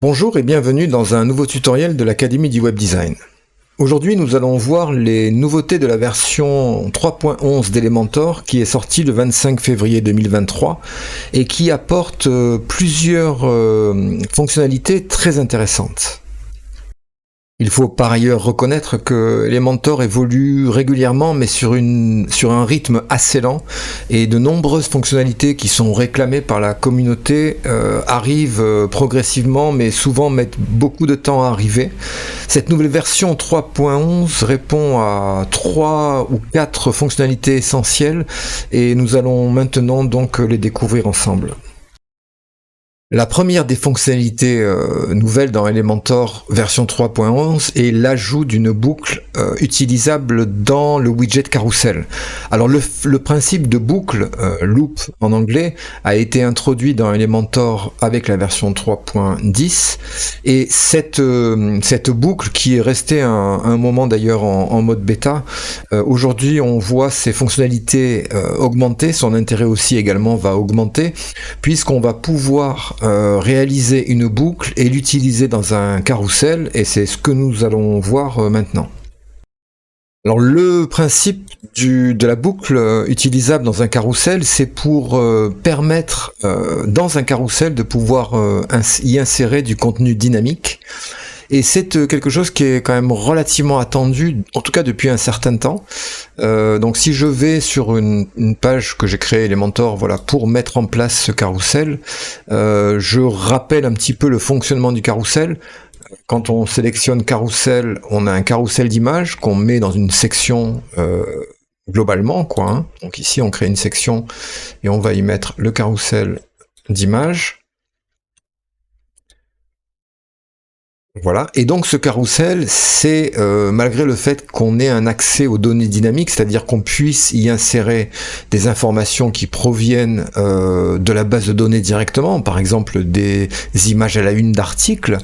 Bonjour et bienvenue dans un nouveau tutoriel de l'Académie du Web Design. Aujourd'hui, nous allons voir les nouveautés de la version 3.11 d'Elementor qui est sortie le 25 février 2023 et qui apporte plusieurs fonctionnalités très intéressantes. Il faut par ailleurs reconnaître que Elementor évolue régulièrement mais sur un rythme assez lent et de nombreuses fonctionnalités qui sont réclamées par la communauté arrivent progressivement mais souvent mettent beaucoup de temps à arriver. Cette nouvelle version 3.11 répond à 3 ou 4 fonctionnalités essentielles et nous allons maintenant donc les découvrir ensemble. La première des fonctionnalités nouvelles dans Elementor version 3.11 est l'ajout d'une boucle utilisable dans le widget carousel. Alors le principe de boucle, loop en anglais, a été introduit dans Elementor avec la version 3.10 et cette boucle qui est restée un moment d'ailleurs en mode bêta, aujourd'hui on voit ses fonctionnalités augmenter, son intérêt aussi également va augmenter puisqu'on va pouvoir réaliser une boucle et l'utiliser dans un carrousel et c'est ce que nous allons voir maintenant. Alors le principe de la boucle utilisable dans un carrousel, c'est pour permettre dans un carrousel de pouvoir y insérer du contenu dynamique. Et c'est quelque chose qui est quand même relativement attendu, en tout cas depuis un certain temps. Donc si je vais sur une page que j'ai créée Elementor, voilà, pour mettre en place ce carrousel, je rappelle un petit peu le fonctionnement du carrousel. Quand on sélectionne carrousel, on a un carrousel d'images qu'on met dans une section globalement, quoi. Hein. Donc ici on crée une section et on va y mettre le carrousel d'images. Voilà, et donc ce carrousel, c'est malgré le fait qu'on ait un accès aux données dynamiques, c'est-à-dire qu'on puisse y insérer des informations qui proviennent de la base de données directement, par exemple des images à la une d'articles,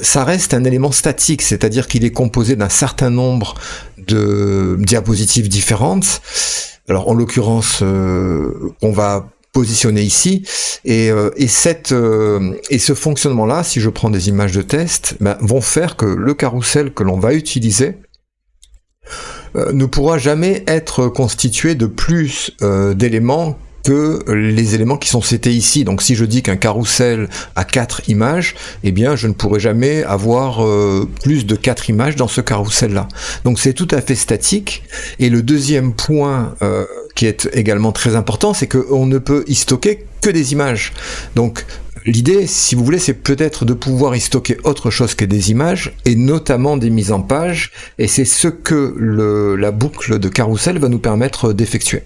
ça reste un élément statique, c'est-à-dire qu'il est composé d'un certain nombre de diapositives différentes. Alors en l'occurrence, on va positionné ici et ce fonctionnement là, si je prends des images de test, vont faire que le carrousel que l'on va utiliser ne pourra jamais être constitué de plus d'éléments que les éléments qui sont cités ici. Donc si je dis qu'un carrousel a 4 images, eh bien je ne pourrai jamais avoir plus de 4 images dans ce carrousel là. Donc c'est tout à fait statique. Et le deuxième point qui est également très important, c'est qu'on ne peut y stocker que des images. Donc l'idée, si vous voulez, c'est peut-être de pouvoir y stocker autre chose que des images, et notamment des mises en page, et c'est ce que la boucle de carrousel va nous permettre d'effectuer.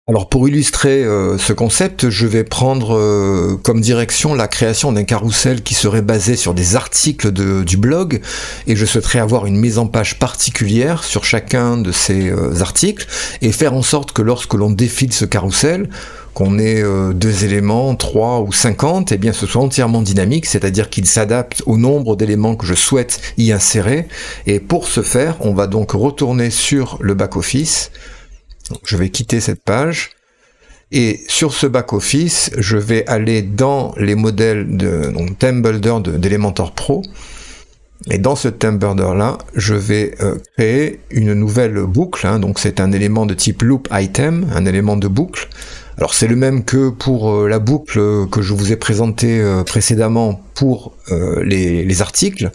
Alors pour illustrer ce concept, je vais prendre comme direction la création d'un carrousel qui serait basé sur des articles du blog, et je souhaiterais avoir une mise en page particulière sur chacun de ces articles, et faire en sorte que lorsque l'on défile ce carrousel, qu'on ait 2 éléments, 3 ou 50, et bien ce soit entièrement dynamique, c'est-à-dire qu'il s'adapte au nombre d'éléments que je souhaite y insérer, et pour ce faire, on va donc retourner sur le back-office. Je vais quitter cette page et sur ce back-office, je vais aller dans les modèles de Theme Builder d'Elementor Pro et dans ce Theme Builder là, je vais créer une nouvelle boucle, hein, donc c'est un élément de type loop item, un élément de boucle. Alors c'est le même que pour la boucle que je vous ai présentée précédemment pour les articles.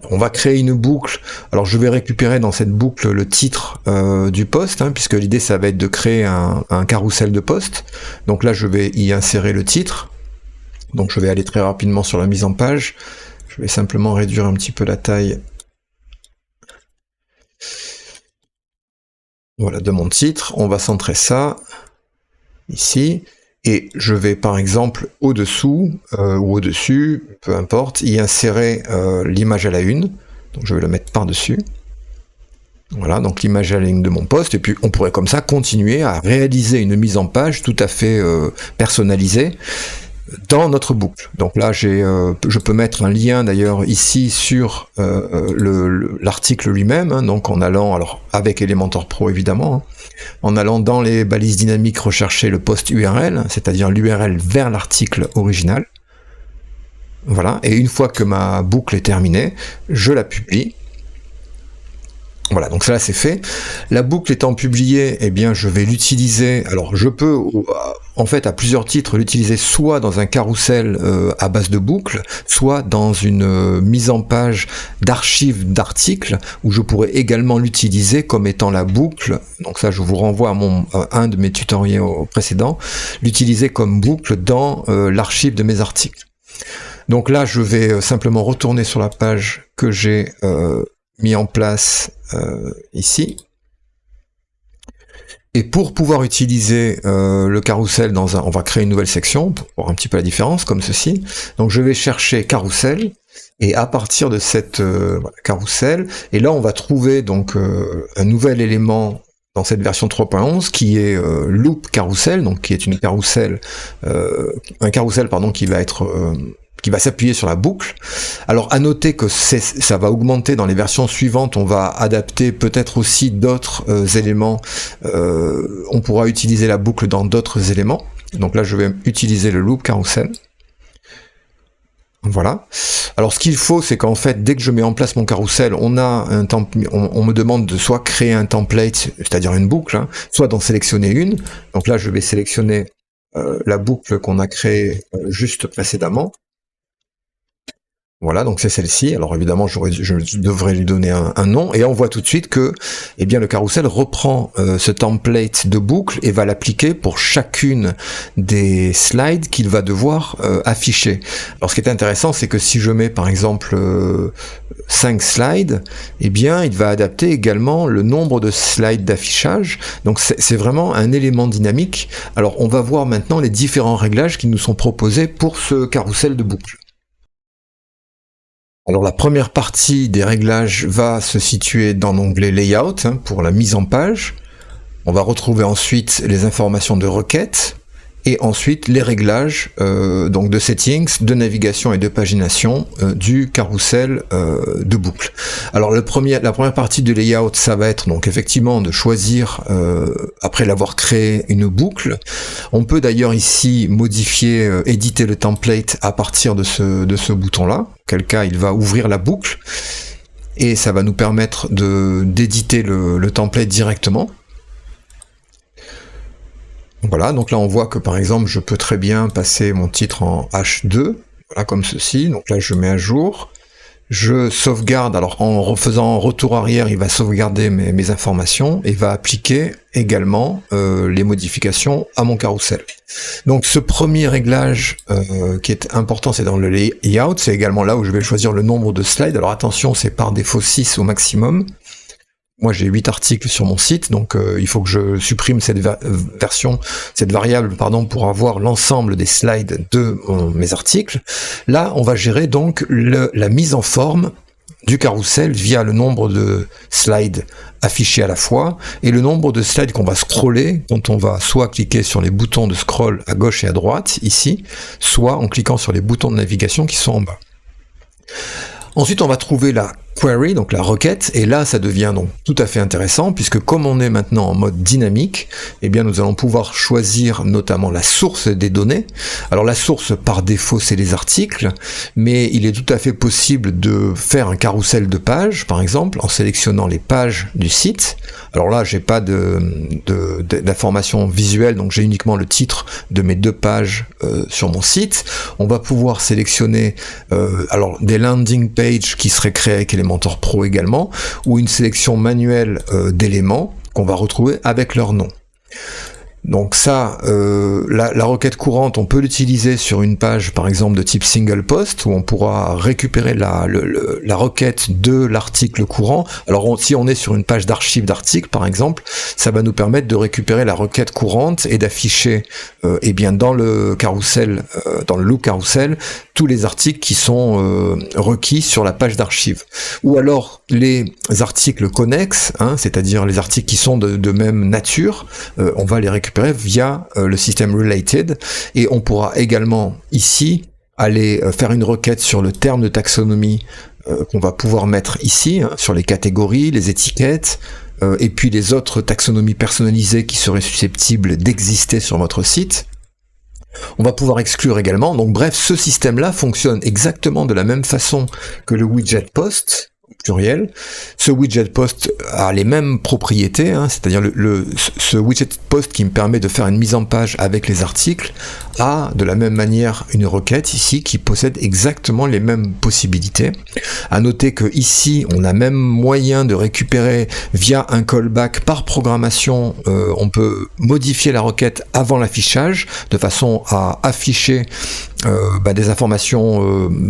On va créer une boucle. Alors je vais récupérer dans cette boucle le titre du post, hein, puisque l'idée ça va être de créer un carrousel de post. Donc là je vais y insérer le titre. Donc je vais aller très rapidement sur la mise en page. Je vais simplement réduire un petit peu la taille, voilà, de mon titre. On va centrer ça ici. Et je vais par exemple au-dessous ou au-dessus, peu importe, y insérer l'image à la une. Donc je vais le mettre par-dessus. Voilà, donc l'image à la une de mon post. Et puis on pourrait comme ça continuer à réaliser une mise en page tout à fait personnalisée dans notre boucle. Donc là, je peux mettre un lien d'ailleurs ici sur l'article lui-même, hein, donc en allant, alors avec Elementor Pro évidemment, hein, en allant dans les balises dynamiques rechercher le post URL, c'est-à-dire l'URL vers l'article original. Voilà, et une fois que ma boucle est terminée, je la publie. Voilà, donc ça là c'est fait. La boucle étant publiée, eh bien je vais l'utiliser. Alors je peux en fait à plusieurs titres l'utiliser soit dans un carrousel à base de boucles, soit dans une mise en page d'archives d'articles où je pourrais également l'utiliser comme étant la boucle. Donc ça je vous renvoie à un de mes tutoriels précédents, l'utiliser comme boucle dans l'archive de mes articles. Donc là je vais simplement retourner sur la page que j'ai mis en place ici. Et pour pouvoir utiliser le carrousel on va créer une nouvelle section pour voir un petit peu la différence, comme ceci. Donc je vais chercher carrousel, et à partir de cette carrousel, et là on va trouver donc un nouvel élément dans cette version 3.11 qui est loop carousel, donc qui est un carrousel pardon qui va être qui va s'appuyer sur la boucle. Alors à noter que ça va augmenter dans les versions suivantes, on va adapter peut-être aussi d'autres éléments, on pourra utiliser la boucle dans d'autres éléments. Donc là je vais utiliser le loop carousel. Voilà. Alors ce qu'il faut, c'est qu'en fait, dès que je mets en place mon carrousel, on me demande de soit créer un template, c'est-à-dire une boucle, hein, soit d'en sélectionner une. Donc là je vais sélectionner la boucle qu'on a créée juste précédemment. Voilà, donc c'est celle-ci. Alors évidemment, je devrais lui donner un nom, et on voit tout de suite que, eh bien, le carrousel reprend ce template de boucle et va l'appliquer pour chacune des slides qu'il va devoir afficher. Alors ce qui est intéressant, c'est que si je mets par exemple 5 slides, eh bien, il va adapter également le nombre de slides d'affichage. Donc c'est vraiment un élément dynamique. Alors on va voir maintenant les différents réglages qui nous sont proposés pour ce carrousel de boucle. Alors la première partie des réglages va se situer dans l'onglet Layout pour la mise en page. On va retrouver ensuite les informations de requête et ensuite les réglages donc de settings, de navigation et de pagination du carrousel de boucle. Alors la première partie du layout, ça va être donc effectivement de choisir après l'avoir créé une boucle. On peut d'ailleurs ici modifier, éditer le template à partir de ce bouton-là. Quel cas il va ouvrir la boucle et ça va nous permettre d'éditer le template directement. Voilà, donc là on voit que par exemple je peux très bien passer mon titre en H2, voilà comme ceci, donc là je mets à jour, je sauvegarde, alors en refaisant retour arrière il va sauvegarder mes informations et va appliquer également les modifications à mon carrousel. Donc ce premier réglage qui est important, c'est dans le layout, c'est également là où je vais choisir le nombre de slides. Alors attention, c'est par défaut 6 au maximum. Moi j'ai 8 articles sur mon site, donc il faut que je supprime cette variable pour avoir l'ensemble des slides de mes articles. Là on va gérer donc la mise en forme du carrousel via le nombre de slides affichés à la fois et le nombre de slides qu'on va scroller quand on va soit cliquer sur les boutons de scroll à gauche et à droite ici, soit en cliquant sur les boutons de navigation qui sont en bas. Ensuite on va trouver la query, donc la requête, et là ça devient donc tout à fait intéressant puisque comme on est maintenant en mode dynamique, eh bien nous allons pouvoir choisir notamment la source des données. Alors la source par défaut c'est les articles, mais il est tout à fait possible de faire un carrousel de pages par exemple en sélectionnant les pages du site. Alors là j'ai pas d'informations visuelles, donc j'ai uniquement le titre de mes 2 pages sur mon site. On va pouvoir sélectionner alors des landing pages qui seraient créés avec Elementor Pro également, ou une sélection manuelle d'éléments qu'on va retrouver avec leur nom. Donc ça, la requête courante, on peut l'utiliser sur une page par exemple de type single post où on pourra récupérer la requête de l'article courant. Alors si on est sur une page d'archives d'articles par exemple, ça va nous permettre de récupérer la requête courante et d'afficher eh bien dans le carrousel, dans le loop carousel, tous les articles qui sont requis sur la page d'archives. Ou alors les articles connexes, c'est-à-dire les articles qui sont de même nature, on va les récupérer via le système related, et on pourra également ici aller faire une requête sur le terme de taxonomie qu'on va pouvoir mettre ici, sur les catégories, les étiquettes, et puis les autres taxonomies personnalisées qui seraient susceptibles d'exister sur votre site. On va pouvoir exclure également. Donc bref, ce système-là fonctionne exactement de la même façon que le widget post, pluriel. Ce widget post a les mêmes propriétés, c'est-à-dire ce widget post qui me permet de faire une mise en page avec les articles a de la même manière une requête ici qui possède exactement les mêmes possibilités. À noter que ici on a même moyen de récupérer via un callback par programmation, on peut modifier la requête avant l'affichage de façon à afficher des informations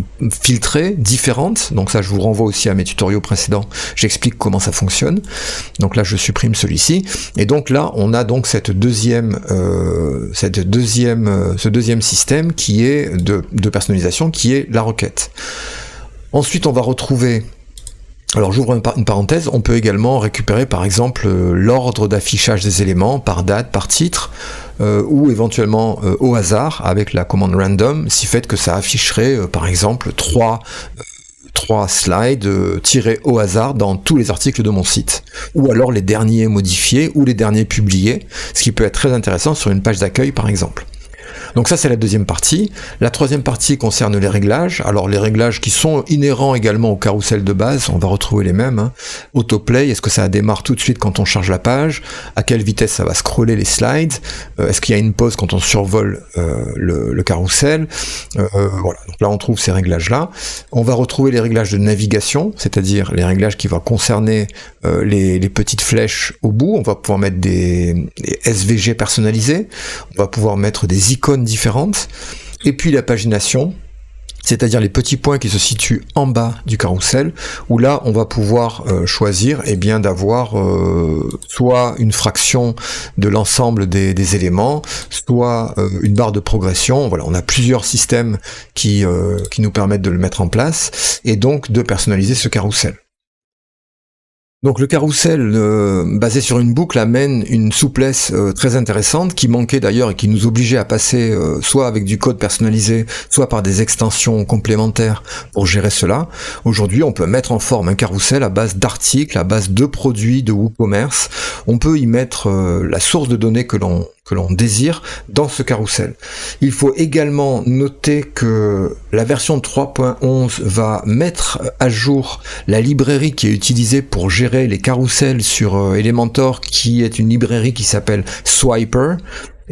filtrées, différentes. Donc ça, je vous renvoie aussi à mes tutoriaux précédents. J'explique comment ça fonctionne. Donc là, je supprime celui-ci. Et donc là, on a donc ce deuxième système qui est de personnalisation, qui est la requête. Ensuite, on va retrouver... Alors j'ouvre une parenthèse, on peut également récupérer par exemple l'ordre d'affichage des éléments par date, par titre, ou éventuellement au hasard avec la commande random, si fait que ça afficherait par exemple trois slides tirés au hasard dans tous les articles de mon site, ou alors les derniers modifiés ou les derniers publiés, ce qui peut être très intéressant sur une page d'accueil par exemple. Donc ça c'est la deuxième partie. La troisième partie concerne les réglages. Alors les réglages qui sont inhérents également au carrousel de base, on va retrouver les mêmes. Autoplay, est-ce que ça démarre tout de suite quand on charge la page? À quelle vitesse ça va scroller les slides? Est-ce qu'il y a une pause quand on survole le carrousel? Voilà, donc là on trouve ces réglages-là. On va retrouver les réglages de navigation, c'est-à-dire les réglages qui vont concerner les petites flèches au bout. On va pouvoir mettre des SVG personnalisés, on va pouvoir mettre des icônes différentes, et puis la pagination, c'est-à-dire les petits points qui se situent en bas du carrousel, où là on va pouvoir choisir d'avoir soit une fraction de l'ensemble des éléments, soit une barre de progression. Voilà, on a plusieurs systèmes qui nous permettent de le mettre en place, et donc de personnaliser ce carrousel. Donc le carrousel basé sur une boucle amène une souplesse très intéressante qui manquait d'ailleurs et qui nous obligeait à passer soit avec du code personnalisé, soit par des extensions complémentaires pour gérer cela. Aujourd'hui, on peut mettre en forme un carrousel à base d'articles, à base de produits de WooCommerce. On peut y mettre la source de données que l'on désire dans ce carrousel. Il faut également noter que la version 3.11 va mettre à jour la librairie qui est utilisée pour gérer les carousels sur Elementor, qui est une librairie qui s'appelle Swiper.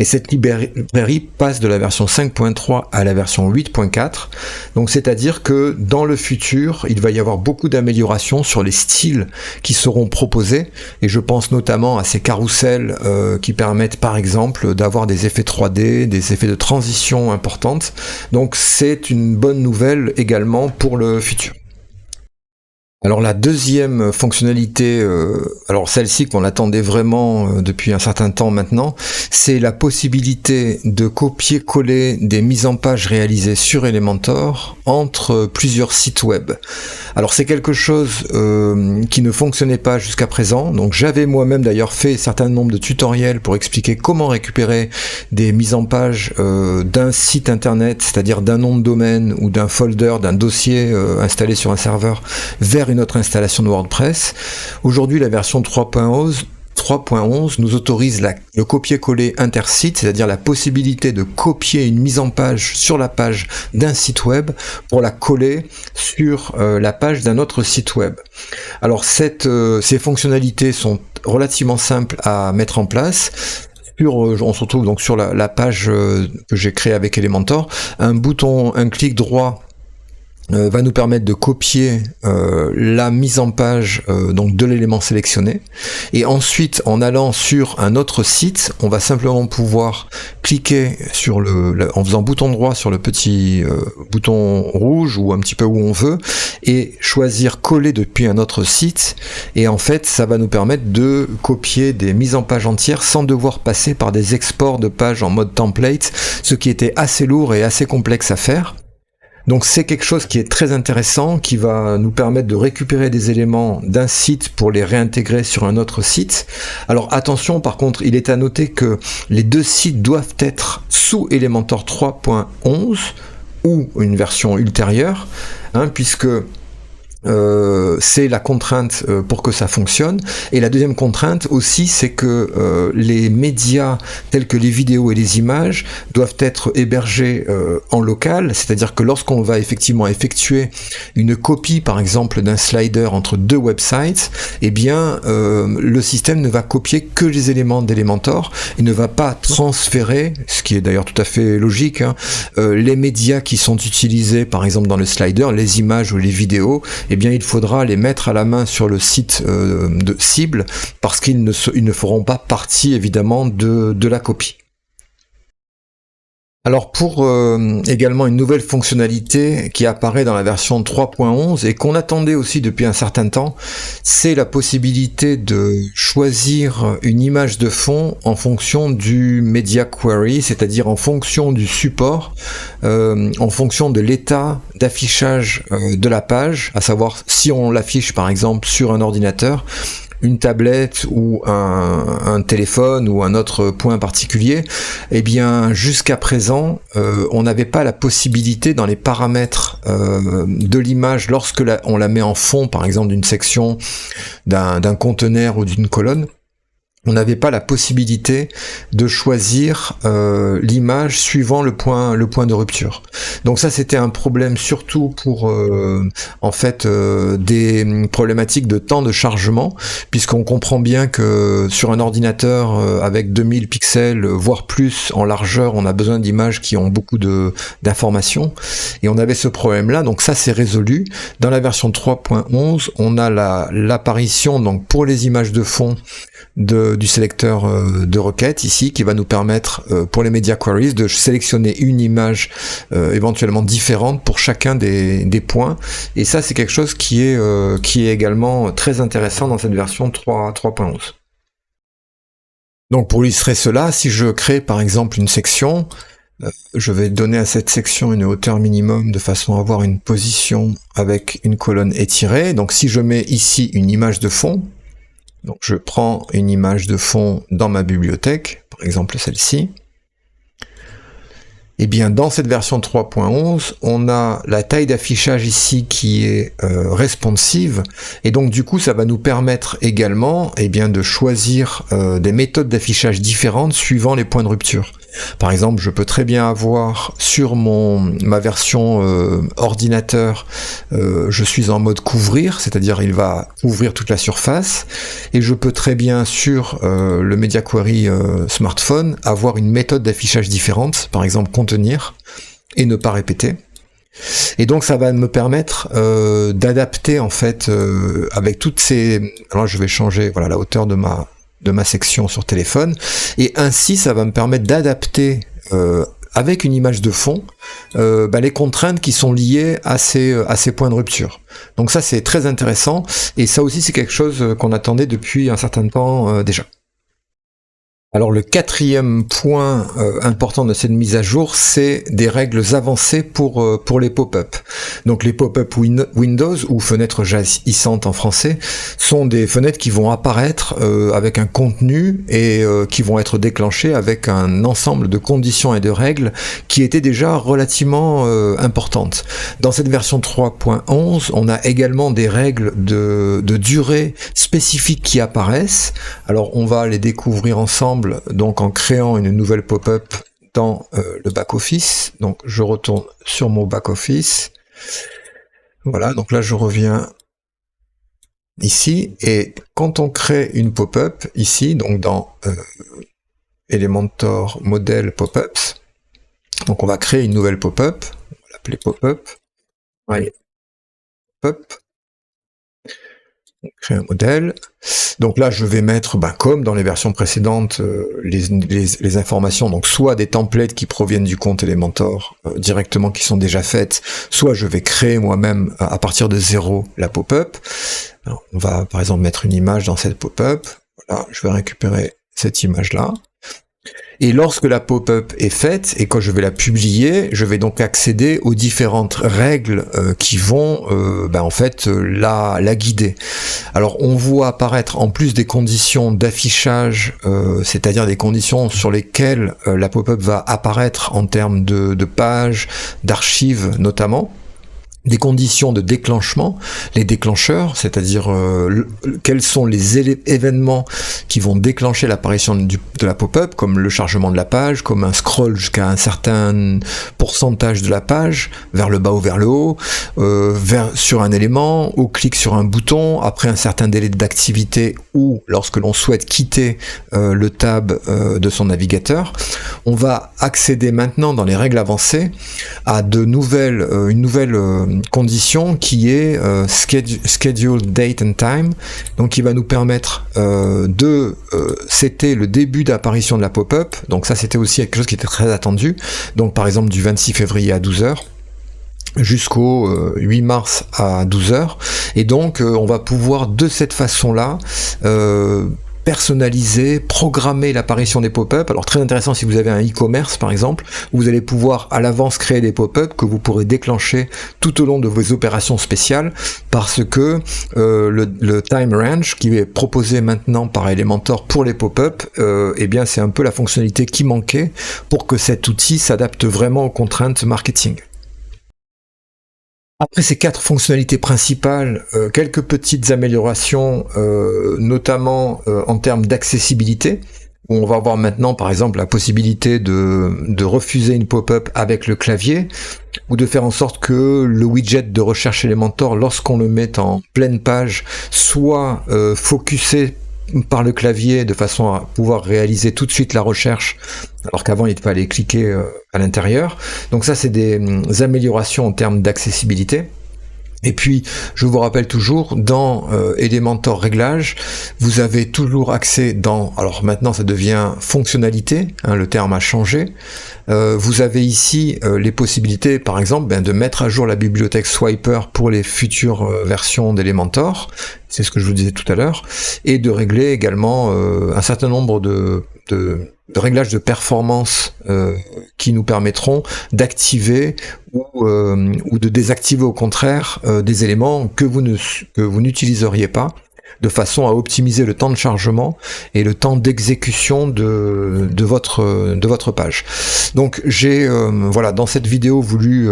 Et cette librairie passe de la version 5.3 à la version 8.4. Donc c'est-à-dire que dans le futur, il va y avoir beaucoup d'améliorations sur les styles qui seront proposés. Et je pense notamment à ces carousels qui permettent par exemple d'avoir des effets 3D, des effets de transition importantes. Donc c'est une bonne nouvelle également pour le futur. Alors la deuxième fonctionnalité, alors celle-ci qu'on attendait vraiment depuis un certain temps maintenant, c'est la possibilité de copier-coller des mises en page réalisées sur Elementor entre plusieurs sites web. Alors c'est quelque chose qui ne fonctionnait pas jusqu'à présent, donc j'avais moi-même d'ailleurs fait un certain nombre de tutoriels pour expliquer comment récupérer des mises en page d'un site internet, c'est-à-dire d'un nom de domaine ou d'un folder, d'un dossier installé sur un serveur vers une autre installation de WordPress. Aujourd'hui, la version 3.11 nous autorise le copier-coller intersite, c'est-à-dire la possibilité de copier une mise en page sur la page d'un site web pour la coller sur la page d'un autre site web. Alors ces fonctionnalités sont relativement simples à mettre en place. On se retrouve donc sur la page que j'ai créée avec Elementor. Un clic droit va nous permettre de copier la mise en page donc de l'élément sélectionné, et ensuite en allant sur un autre site, on va simplement pouvoir cliquer sur en faisant bouton droit sur le petit bouton rouge ou un petit peu où on veut, et choisir coller depuis un autre site, et en fait ça va nous permettre de copier des mises en page entières sans devoir passer par des exports de pages en mode template, ce qui était assez lourd et assez complexe à faire. Donc c'est quelque chose qui est très intéressant, qui va nous permettre de récupérer des éléments d'un site pour les réintégrer sur un autre site. Alors attention, par contre, il est à noter que les deux sites doivent être sous Elementor 3.11 ou une version ultérieure, puisque c'est la contrainte pour que ça fonctionne. Et la deuxième contrainte aussi, c'est que les médias tels que les vidéos et les images doivent être hébergés en local, c'est-à-dire que lorsqu'on va effectivement effectuer une copie, par exemple, d'un slider entre deux websites, eh bien, le système ne va copier que les éléments d'Elementor et ne va pas transférer, ce qui est d'ailleurs tout à fait logique, hein, les médias qui sont utilisés, par exemple, dans le slider, les images ou les vidéos, eh bien il faudra les mettre à la main sur le site de cible parce qu'ils ne feront pas partie évidemment de la copie. Alors pour également une nouvelle fonctionnalité qui apparaît dans la version 3.11 et qu'on attendait aussi depuis un certain temps, c'est la possibilité de choisir une image de fond en fonction du media query, c'est-à-dire en fonction du support, en fonction de l'état d'affichage de la page, à savoir si on l'affiche par exemple sur un ordinateur, une tablette ou un téléphone ou un autre point particulier, eh bien jusqu'à présent on n'avait pas la possibilité dans les paramètres de l'image lorsque on la met en fond par exemple d'une section, d'un conteneur ou d'une colonne, on n'avait pas la possibilité de choisir l'image suivant le point de rupture. Donc ça c'était un problème surtout pour en fait des problématiques de temps de chargement, puisqu'on comprend bien que sur un ordinateur avec 2000 pixels voire plus en largeur, on a besoin d'images qui ont beaucoup d'informations et on avait ce problème là. Donc ça c'est résolu. Dans la version 3.11 on a l'apparition donc pour les images de fond du sélecteur de requête ici qui va nous permettre pour les media queries de sélectionner une image éventuellement différente pour chacun des points, et ça c'est quelque chose qui est également très intéressant dans cette version 3.11. Donc pour illustrer cela, si je crée par exemple une section, je vais donner à cette section une hauteur minimum de façon à avoir une position avec une colonne étirée. Donc si je mets ici une image de fond, donc je prends une image de fond dans ma bibliothèque, par exemple celle-ci. Et bien dans cette version 3.11, on a la taille d'affichage ici qui est responsive, et donc du coup ça va nous permettre également de choisir des méthodes d'affichage différentes suivant les points de rupture. Par exemple, je peux très bien avoir sur ma version ordinateur, je suis en mode couvrir, c'est-à-dire il va couvrir toute la surface, et je peux très bien sur le Media Query smartphone avoir une méthode d'affichage différente, par exemple contenir et ne pas répéter. Et donc ça va me permettre d'adapter en fait avec toutes ces... Alors je vais changer voilà la hauteur de ma section sur téléphone, et ainsi ça va me permettre d'adapter avec une image de fond les contraintes qui sont liées à ces points de rupture. Donc ça c'est très intéressant, et ça aussi c'est quelque chose qu'on attendait depuis un certain temps déjà. Alors le quatrième point important de cette mise à jour, c'est des règles avancées pour les pop-up. Donc les pop-up Windows, ou fenêtres jaillissantes en français, sont des fenêtres qui vont apparaître avec un contenu et qui vont être déclenchées avec un ensemble de conditions et de règles qui étaient déjà relativement importantes. Dans cette version 3.11, on a également des règles de durée spécifiques qui apparaissent. Alors on va les découvrir ensemble donc en créant une nouvelle pop-up dans le back-office. Donc je retourne sur mon back-office. Voilà, donc là je reviens ici, et quand on crée une pop-up ici, donc dans Elementor Model Pop-ups, donc on va créer une nouvelle pop-up, on va l'appeler pop-up. Ouais. Pop. On crée un modèle. Donc là, je vais mettre, comme dans les versions précédentes, les informations, donc soit des templates qui proviennent du compte Elementor directement, qui sont déjà faites, soit je vais créer moi-même à partir de zéro la pop-up. On va par exemple mettre une image dans cette pop-up. Voilà, je vais récupérer cette image-là. Et lorsque la pop-up est faite, et quand je vais la publier, je vais donc accéder aux différentes règles qui vont en fait la guider. Alors on voit apparaître, en plus des conditions d'affichage, c'est-à-dire des conditions sur lesquelles la pop-up va apparaître en termes de pages, d'archives notamment, des conditions de déclenchement, les déclencheurs, c'est-à-dire quels sont les événements qui vont déclencher l'apparition de la pop-up, comme le chargement de la page, comme un scroll jusqu'à un certain pourcentage de la page, vers le bas ou vers le haut, sur un élément, ou clic sur un bouton, après un certain délai d'activité, ou lorsque l'on souhaite quitter le tab de son navigateur. On va accéder maintenant dans les règles avancées à une nouvelle condition qui est schedule date and time, donc qui va nous permettre de setter le début d'apparition de la pop-up. Donc ça, c'était aussi quelque chose qui était très attendu, donc par exemple du 26 février à 12h jusqu'au 8 mars à 12h, et donc on va pouvoir de cette façon-là personnaliser, programmer l'apparition des pop-up. Alors très intéressant si vous avez un e-commerce par exemple, où vous allez pouvoir à l'avance créer des pop-up que vous pourrez déclencher tout au long de vos opérations spéciales, parce que le time range qui est proposé maintenant par Elementor pour les pop-up, eh bien c'est un peu la fonctionnalité qui manquait pour que cet outil s'adapte vraiment aux contraintes marketing. Après ces 4 fonctionnalités principales, quelques petites améliorations, notamment en termes d'accessibilité, où on va avoir maintenant par exemple la possibilité de refuser une pop-up avec le clavier, ou de faire en sorte que le widget de recherche Elementor, lorsqu'on le met en pleine page, soit focusé par le clavier de façon à pouvoir réaliser tout de suite la recherche, alors qu'avant il fallait cliquer à l'intérieur. Donc ça, c'est des améliorations en termes d'accessibilité. Et puis, je vous rappelle toujours, dans Elementor Réglages, vous avez toujours accès dans, alors maintenant ça devient fonctionnalité, hein, le terme a changé, vous avez ici les possibilités, par exemple, de mettre à jour la bibliothèque Swiper pour les futures versions d'Elementor, c'est ce que je vous disais tout à l'heure, et de régler également un certain nombre de réglages de performance qui nous permettront d'activer ou de désactiver au contraire des éléments que vous n'utiliseriez pas, de façon à optimiser le temps de chargement et le temps d'exécution de votre page. Donc j'ai voilà, dans cette vidéo voulu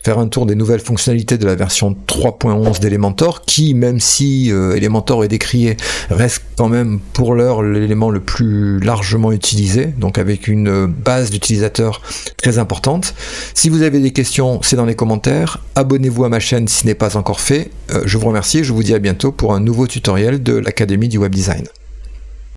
faire un tour des nouvelles fonctionnalités de la version 3.11 d'Elementor, qui, même si Elementor est décrié, reste quand même pour l'heure l'élément le plus largement utilisé, donc avec une base d'utilisateurs très importante. Si vous avez des questions, c'est dans les commentaires. Abonnez-vous à ma chaîne si ce n'est pas encore fait. Je vous remercie et je vous dis à bientôt pour un nouveau tutoriel de l'Académie du Web Design.